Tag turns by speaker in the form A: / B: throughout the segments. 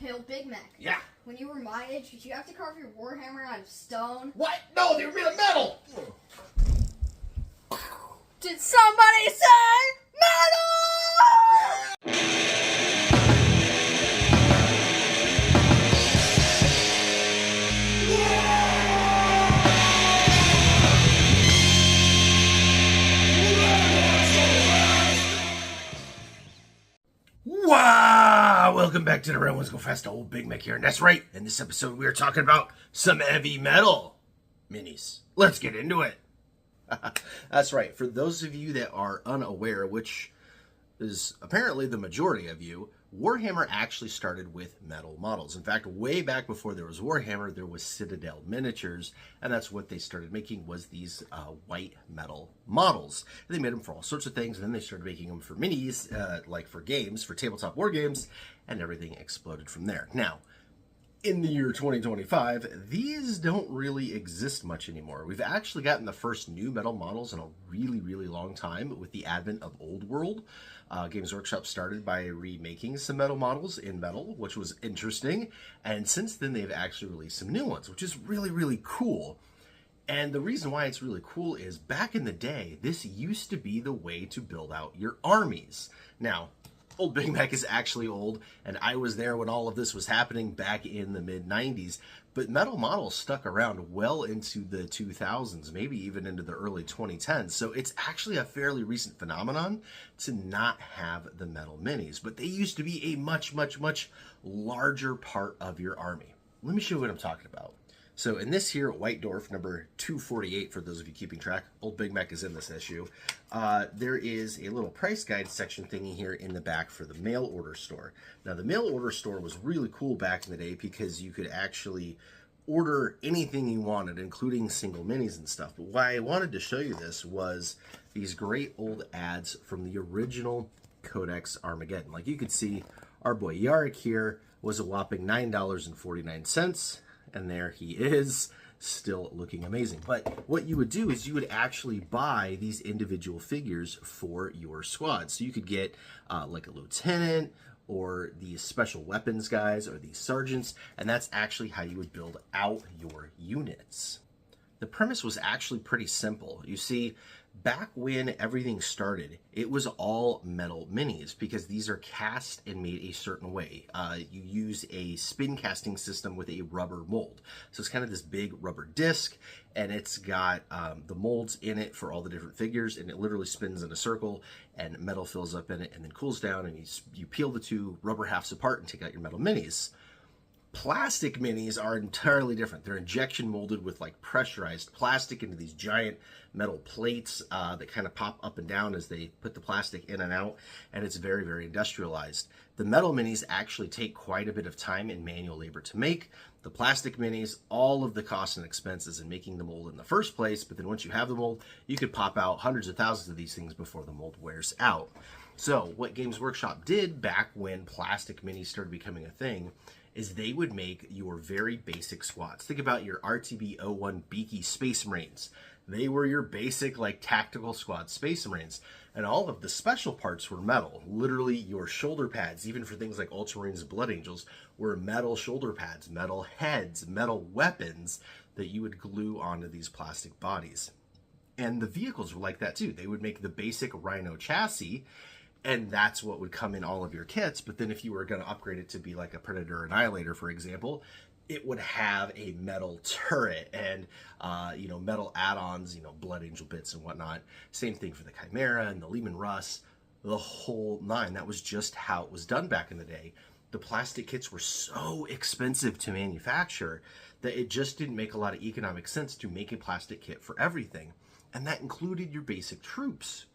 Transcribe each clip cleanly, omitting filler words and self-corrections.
A: Kill Big Mek.
B: Yeah.
A: When you were my age, did you have to carve your Warhammer out of stone?
B: What? No, they were made of metal!
A: Did somebody say metal?
B: Wow! Welcome back to the Real Ones Go Fast. Old Big Mek here, and that's right. In this episode, we are talking about some heavy metal minis. Let's get into it. That's right. For those of you that are unaware, which is apparently the majority of you, Warhammer actually started with metal models. In fact, way back before there was Warhammer, there was Citadel miniatures, and that's what they started making was these white metal models. And they made them for all sorts of things, and then they started making them for minis, like for games, for tabletop war games, and everything exploded from there. Now, in the year 2025, these don't really exist much anymore. We've actually gotten the first new metal models in a really, really long time with the advent of Old World. Games Workshop started by remaking some metal models in metal, which was interesting. And since then, they've actually released some new ones, which is really, really cool. And the reason why it's really cool is back in the day, this used to be the way to build out your armies. Now, Old Big Mek is actually old, and I was there when all of this was happening back in the mid-90s. But metal models stuck around well into the 2000s, maybe even into the early 2010s. So it's actually a fairly recent phenomenon to not have the metal minis. But they used to be a much, much, much larger part of your army. Let me show you what I'm talking about. So in this here, White Dwarf, number 248, for those of you keeping track, Old Big Mek is in this issue. There is a little price guide section thingy here in the back for the mail order store. Now, the mail order store was really cool back in the day because you could actually order anything you wanted, including single minis and stuff. But why I wanted to show you this was these great old ads from the original Codex Armageddon. Like you could see, our boy Yarrick here was a whopping $9.49. And there he is, still looking amazing. But what you would do is you would actually buy these individual figures for your squad. So you could get like a lieutenant or these special weapons guys or these sergeants, and that's actually how you would build out your units. The premise was actually pretty simple. You see, back when everything started, it was all metal minis because these are cast and made a certain way. You use a spin casting system with a rubber mold. So it's kind of this big rubber disc, and it's got the molds in it for all the different figures, and it literally spins in a circle, and metal fills up in it and then cools down, and you peel the two rubber halves apart and take out your metal minis. Plastic minis are entirely different. They're injection molded with like pressurized plastic into these giant metal plates that kind of pop up and down as they put the plastic in and out, and it's very, very industrialized. The metal minis actually take quite a bit of time and manual labor to make. The plastic minis, all of the costs and expenses in making the mold in the first place, but then once you have the mold, you could pop out hundreds of thousands of these things before the mold wears out. So what Games Workshop did back when plastic minis started becoming a thing is they would make your very basic squads. Think about your RTB-01 Beaky Space Marines. They were your basic, like, tactical squad Space Marines. And all of the special parts were metal. Literally, your shoulder pads, even for things like Ultramarines, Blood Angels, were metal shoulder pads, metal heads, metal weapons that you would glue onto these plastic bodies. And the vehicles were like that, too. They would make the basic Rhino chassis, and that's what would come in all of your kits. But then if you were going to upgrade it to be like a Predator Annihilator, for example, it would have a metal turret and, metal add-ons, Blood Angel bits and whatnot. Same thing for the Chimera and the Lehman Russ, the whole nine. That was just how it was done back in the day. The plastic kits were so expensive to manufacture that it just didn't make a lot of economic sense to make a plastic kit for everything. And that included your basic troops.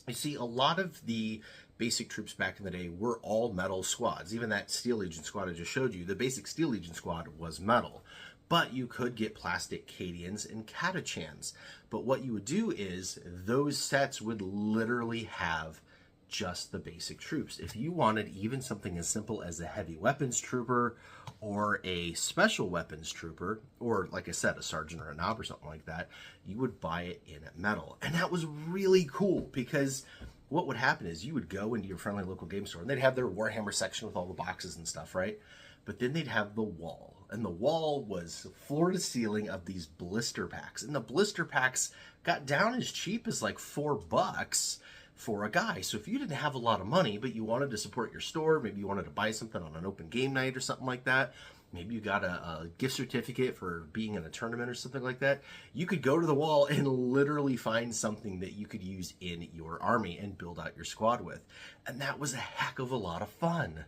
B: You see, a lot of the basic troops back in the day were all metal squads. Even that Steel Legion squad I just showed you, the basic Steel Legion squad was metal. But you could get plastic Cadians and Catachans. But what you would do is those sets would literally have just the basic troops. If you wanted even something as simple as a heavy weapons trooper or a special weapons trooper, or like I said, a sergeant or a knob or something like that, you would buy it in metal. And that was really cool because what would happen is you would go into your friendly local game store and they'd have their Warhammer section with all the boxes and stuff, right? But then they'd have the wall. And the wall was floor to ceiling of these blister packs. And the blister packs got down as cheap as like $4 for a guy. So if you didn't have a lot of money, but you wanted to support your store, maybe you wanted to buy something on an open game night or something like that, maybe you got a gift certificate for being in a tournament or something like that, you could go to the wall and literally find something that you could use in your army and build out your squad with. And that was a heck of a lot of fun.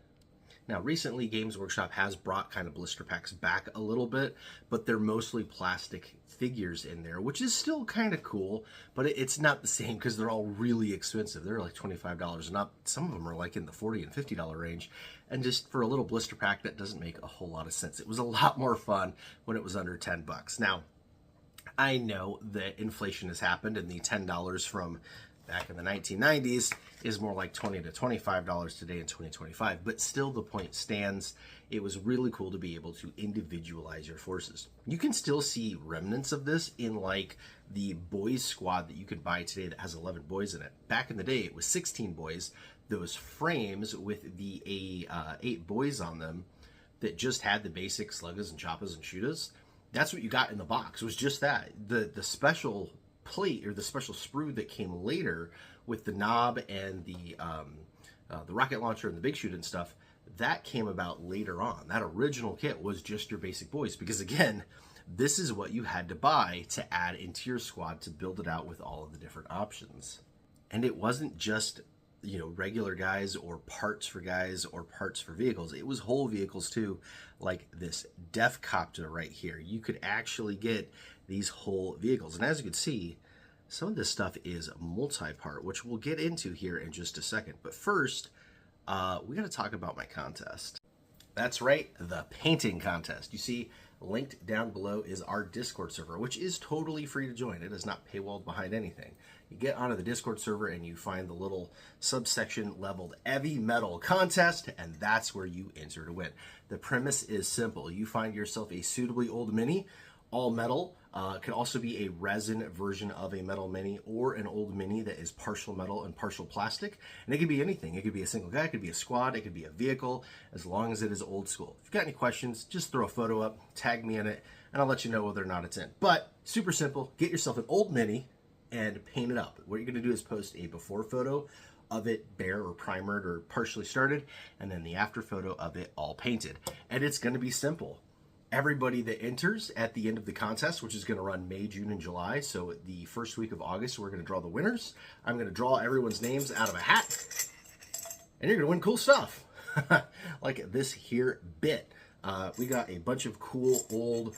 B: Now, recently, Games Workshop has brought kind of blister packs back a little bit, but they're mostly plastic figures in there, which is still kind of cool, but it's not the same because they're all really expensive. They're like $25 and up. Some of them are like in the $40 and $50 range. And just for a little blister pack, that doesn't make a whole lot of sense. It was a lot more fun when it was under $10. Now, I know that inflation has happened and the $10 from back in the 1990s is more like $20 to $25 today in 2025, but still the point stands. It was really cool to be able to individualize your forces. You can still see remnants of this in like the boys squad that you can buy today that has 11 boys in it. Back in the day, it was 16 boys. Those frames with the 8 boys on them that just had the basic sluggas and choppas and shootas, that's what you got in the box. It was just that. The special plate or the special sprue that came later with the knob and the rocket launcher and the big shoot and stuff, that came about later on. That original kit was just your basic boys because, again, this is what you had to buy to add into your squad to build it out with all of the different options. And it wasn't just, you know, regular guys or parts for guys or parts for vehicles. It was whole vehicles too, like this Def Copter right here. You could actually get these whole vehicles. And as you can see, some of this stuff is multi-part, which we'll get into here in just a second. But first, we got to talk about my contest. That's right, the painting contest. You see, linked down below is our Discord server, which is totally free to join. It is not paywalled behind anything. You get onto the Discord server and you find the little subsection labeled Heavy Metal Contest, and that's where you enter to win. The premise is simple. You find yourself a suitably old mini, all metal. Could also be a resin version of a metal mini or an old mini that is partial metal and partial plastic. And it could be anything. It could be a single guy, it could be a squad, it could be a vehicle, as long as it is old school. If you've got any questions, just throw a photo up, tag me in it, and I'll let you know whether or not it's in. But super simple, get yourself an old mini and paint it up. What you're gonna do is post a before photo of it bare or primered or partially started, and then the after photo of it all painted. And it's gonna be simple. Everybody that enters at the end of the contest, which is going to run May, June, and July, so the first week of August, we're going to draw the winners. I'm going to draw everyone's names out of a hat, and you're going to win cool stuff, like this here bit. We got a bunch of cool old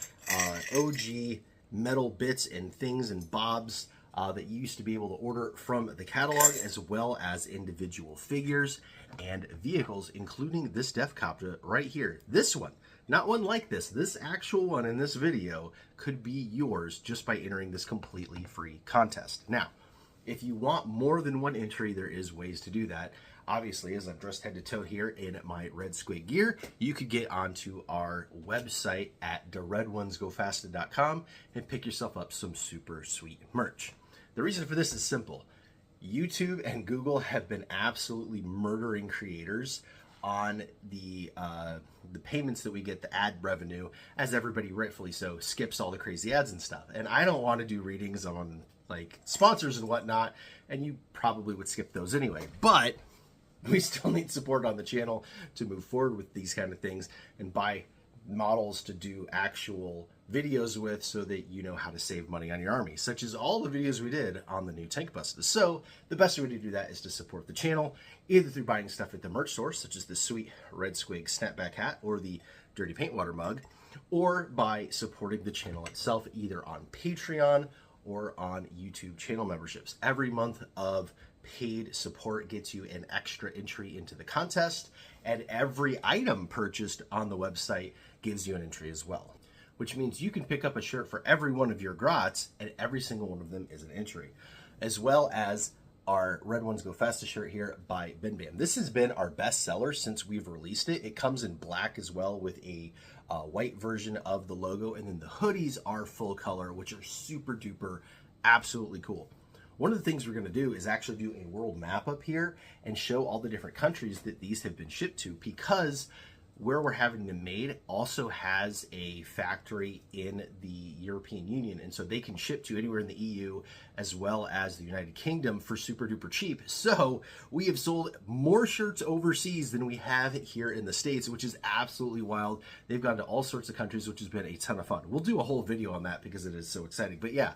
B: OG metal bits and things and bobs that you used to be able to order from the catalog, as well as individual figures and vehicles, including this Def Copter right here. This one. Not one like this. This actual one in this video could be yours just by entering this completely free contest. Now, if you want more than one entry, there is ways to do that. Obviously, as I'm dressed head to toe here in my Red Squig gear, you could get onto our website at theredonesgofasta.com and pick yourself up some super sweet merch. The reason for this is simple. YouTube and Google have been absolutely murdering creators on the payments that we get, the ad revenue, as everybody rightfully so skips all the crazy ads and stuff. And I don't want to do readings on like sponsors and whatnot, and you probably would skip those anyway. But we still need support on the channel to move forward with these kind of things and buy models to do actual videos with, so that you know how to save money on your army, such as all the videos we did on the new tank buses. So the best way to do that is to support the channel, either through buying stuff at the merch store, such as the sweet Red Squig snapback hat or the Dirty Paint Water mug, or by supporting the channel itself, either on Patreon or on YouTube channel memberships. Every month of paid support gets you an extra entry into the contest, and every item purchased on the website gives you an entry as well, which means you can pick up a shirt for every one of your grots, and every single one of them is an entry, as well as our Red Ones Go Fasta shirt here by BenBam. This has been our best seller since we've released it. It comes in black as well with a white version of the logo, and then the hoodies are full color, which are super duper absolutely cool. One of the things we're going to do is actually do a world map up here and show all the different countries that these have been shipped to, because where we're having them made also has a factory in the European Union, and so they can ship to anywhere in the EU as well as the United Kingdom for super duper cheap. So we have sold more shirts overseas than we have here in the States, which is absolutely wild. They've gone to all sorts of countries, which has been a ton of fun. We'll do a whole video on that because it is so exciting. But yeah,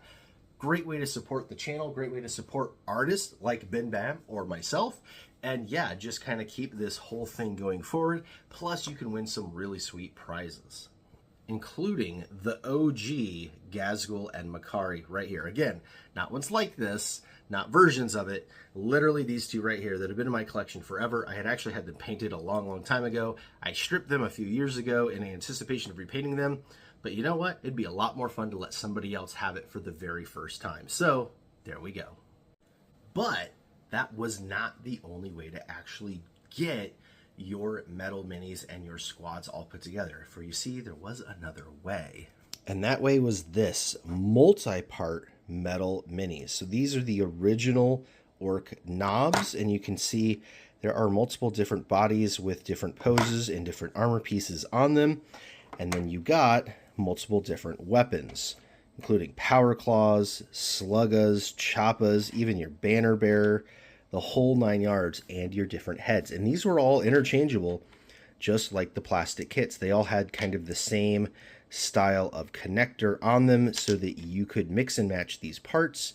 B: great way to support the channel, great way to support artists like BenBam or myself. And yeah, just kind of keep this whole thing going forward. Plus, you can win some really sweet prizes, including the OG Gazgul and Makari right here. Again, not ones like this, not versions of it. Literally these two right here that have been in my collection forever. I had actually had them painted a long time ago. I stripped them a few years ago in anticipation of repainting them. But you know what? It'd be a lot more fun to let somebody else have it for the very first time. So there we go. But that was not the only way to actually get your metal minis and your squads all put together. For you see, there was another way. And that way was this multi-part metal minis. So these are the original orc knobs, and you can see there are multiple different bodies with different poses and different armor pieces on them. And then you got multiple different weapons, including power claws, sluggas, choppas, even your banner bearer, the whole 9 yards, and your different heads. And these were all interchangeable, just like the plastic kits. They all had kind of the same style of connector on them so that you could mix and match these parts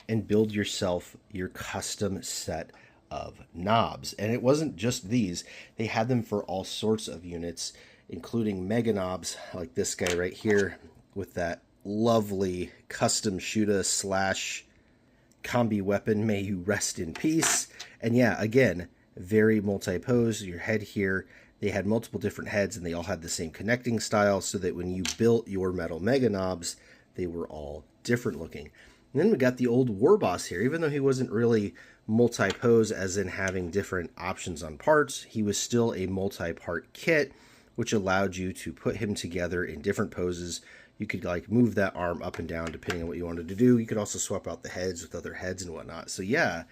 B: and build yourself your custom set of knobs. And it wasn't just these. They had them for all sorts of units, including mega knobs like this guy right here with that lovely custom shooter / combi weapon. May you rest in peace. And yeah, again, very multi-pose. Your head here, they had multiple different heads and they all had the same connecting style so that when you built your metal mega knobs, they were all different looking. And then we got the old war boss here. Even though he wasn't really multi-pose as in having different options on parts, he was still a multi-part kit, which allowed you to put him together in different poses. You could like move that arm up and down depending on what you wanted to do. You could also swap out the heads with other heads and whatnot. So yeah,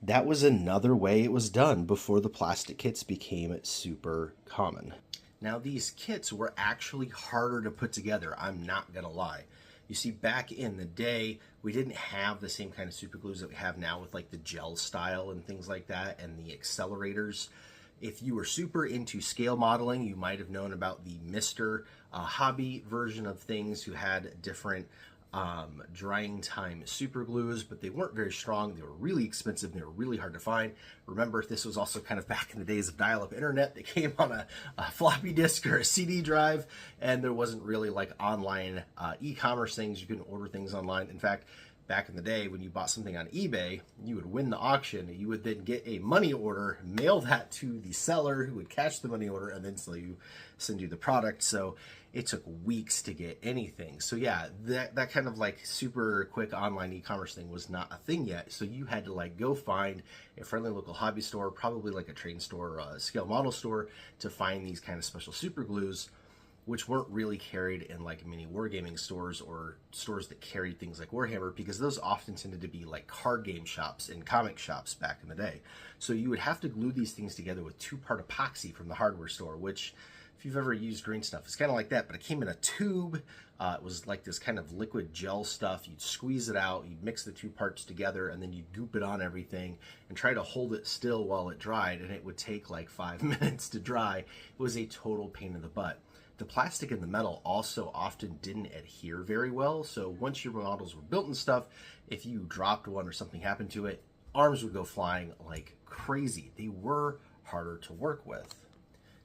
B: that was another way it was done before the plastic kits became super common. Now these kits were actually harder to put together, I'm not gonna lie. You see, back in the day, we didn't have the same kind of super glues that we have now with like the gel style and things like that and the accelerators. If you were super into scale modeling, you might have known about the Mr. Hobby version of things who had different drying time super glues, but they weren't very strong. They were really expensive. And they were really hard to find. Remember, this was also kind of back in the days of dial-up internet. They came on a floppy disk or a CD drive, and there wasn't really like online e-commerce things. You couldn't order things online. In fact, back in the day, when you bought something on eBay, you would win the auction. You would then get a money order, mail that to the seller who would cash the money order, and then send you the product. So it took weeks to get anything. So yeah, that kind of like super quick online e-commerce thing was not a thing yet. So you had to like go find a friendly local hobby store, probably like a train store or a scale model store, to find these kind of special super glues, which weren't really carried in like mini wargaming stores or stores that carried things like Warhammer, because those often tended to be like card game shops and comic shops back in the day. So you would have to glue these things together with 2-part epoxy from the hardware store, which if you've ever used green stuff, it's kind of like that, but it came in a tube. It was like this kind of liquid gel stuff. You'd squeeze it out, you'd mix the 2 parts together, and then you'd goop it on everything and try to hold it still while it dried, and it would take like 5 minutes to dry. It was a total pain in the butt. The plastic and the metal also often didn't adhere very well, so once your models were built and stuff, if you dropped one or something happened to it, arms would go flying like crazy. They were harder to work with.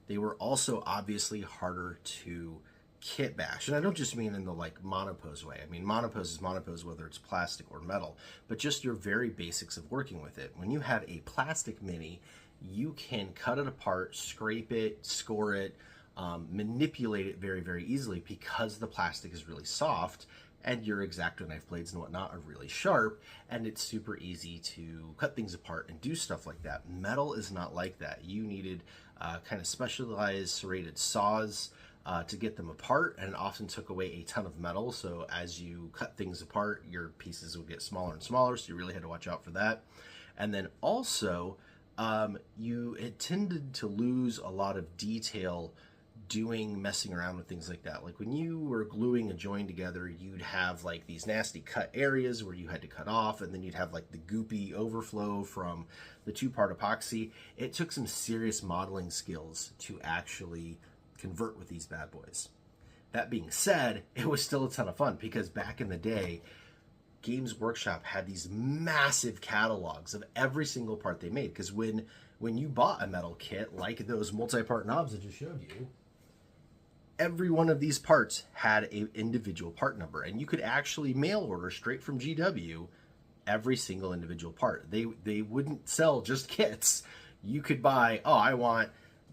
B: They were also obviously harder to kit bash. And I don't just mean in the like monopose way. I mean, monopose is monopose whether it's plastic or metal, but just your very basics of working with it. When you have a plastic mini, you can cut it apart, scrape it, score it, manipulate it very easily because the plastic is really soft and your X-Acto knife blades and whatnot are really sharp, and it's super easy to cut things apart and do stuff like that. Metal is not like that. You needed kind of specialized serrated saws to get them apart, and it often took away a ton of metal. So as you cut things apart, your pieces would get smaller and smaller, so you really had to watch out for that. And then also, you it tended to lose a lot of detail messing around with things like that. Like when you were gluing a join together, you'd have like these nasty cut areas where you had to cut off, and then you'd have like the goopy overflow from the two-part epoxy. It took some serious modeling skills to actually convert with these bad boys. That being said, it was still a ton of fun because back in the day, Games Workshop had these massive catalogs of every single part they made. Because when you bought a metal kit like those multi-part knobs I just showed you, every one of these parts had an individual part number, and you could actually mail order straight from GW every single individual part. They wouldn't sell just kits. You could buy, oh, I want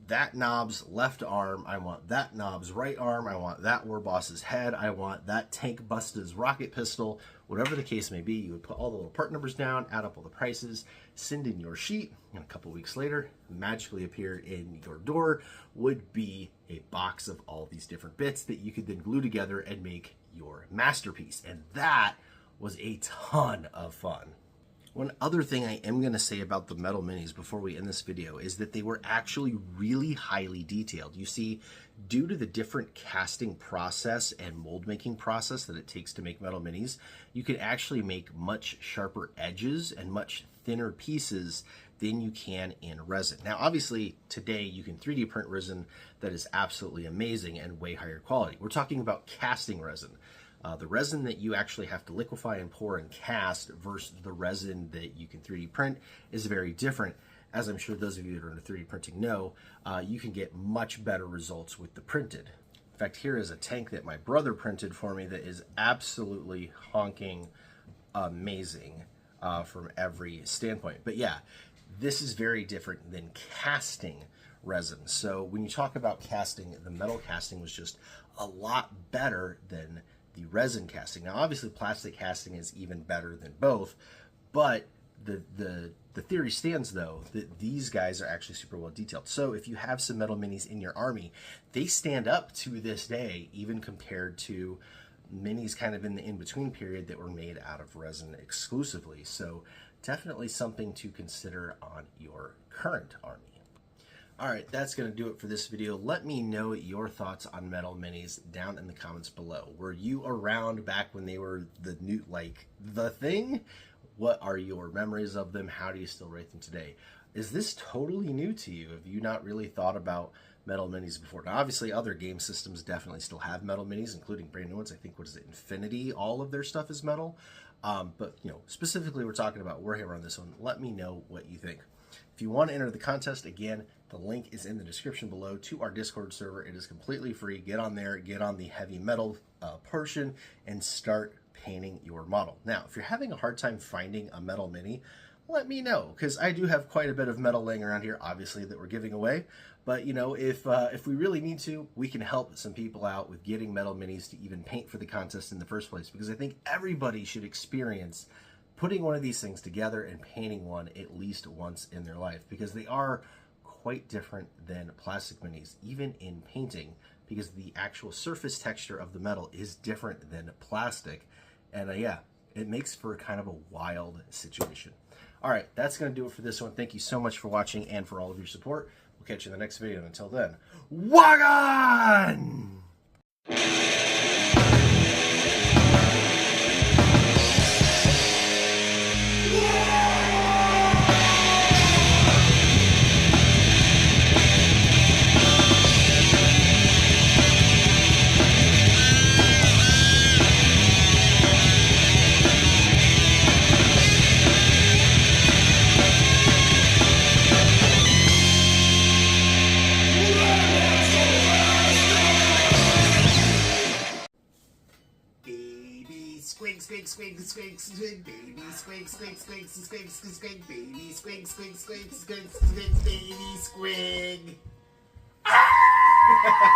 B: that knob's left arm, I want that knob's right arm, I want that war boss's head, I want that tank busta's rocket pistol, whatever the case may be. You would put all the little part numbers down, add up all the prices, send in your sheet, and a couple weeks later, magically appear in your door would be a box of all these different bits that you could then glue together and make your masterpiece. And that was a ton of fun. One other thing I am going to say about the metal minis before we end this video is that they were actually really highly detailed. You see, due to the different casting process and mold making process that it takes to make metal minis, you can actually make much sharper edges and much thinner pieces than you can in resin. Now, obviously, today you can 3D print resin that is absolutely amazing and way higher quality. We're talking about casting resin. The resin that you actually have to liquefy and pour and cast versus the resin that you can 3D print is very different. As I'm sure those of you that are into 3D printing know, you can get much better results with the printed. In fact, here is a tank that my brother printed for me that is absolutely honking amazing from every standpoint. But yeah, this is very different than casting resin. So when you talk about casting, the metal casting was just a lot better than the resin casting. Now, obviously, plastic casting is even better than both, but the theory stands, though, that these guys are actually super well detailed. So if you have some metal minis in your army, they stand up to this day, even compared to minis kind of in the in-between period that were made out of resin exclusively. So definitely something to consider on your current army. All right, that's going to do it for this video. Let me know your thoughts on metal minis down in the comments below. Were you around back when they were the new, like, the thing? What are your memories of them? How do you still rate them today? Is this totally new to you? Have you not really thought about metal minis before? Now, obviously, other game systems definitely still have metal minis, including brand new ones. I think, what is it, Infinity? All of their stuff is metal. But, you know, specifically, we're talking about Warhammer on this one. Let me know what you think. If you want to enter the contest, again, the link is in the description below to our Discord server. It is completely free. Get on there, get on the heavy metal portion, and start painting your model. Now, if you're having a hard time finding a metal mini, let me know, because I do have quite a bit of metal laying around here, obviously, that we're giving away. But, you know, if we really need to, we can help some people out with getting metal minis to even paint for the contest in the first place, because I think everybody should experience putting one of these things together and painting one at least once in their life, because they are quite different than plastic minis, even in painting, because the actual surface texture of the metal is different than plastic. And yeah, it makes for kind of a wild situation. All right, that's going to do it for this one. Thank you so much for watching and for all of your support. We'll catch you in the next video. And until then, Wargammer! Squig, squig, squig, squig, baby, squig, squig, squig, squig, squig, squig, baby, squig, squig, squig, squig, squig, baby, squig. Ah!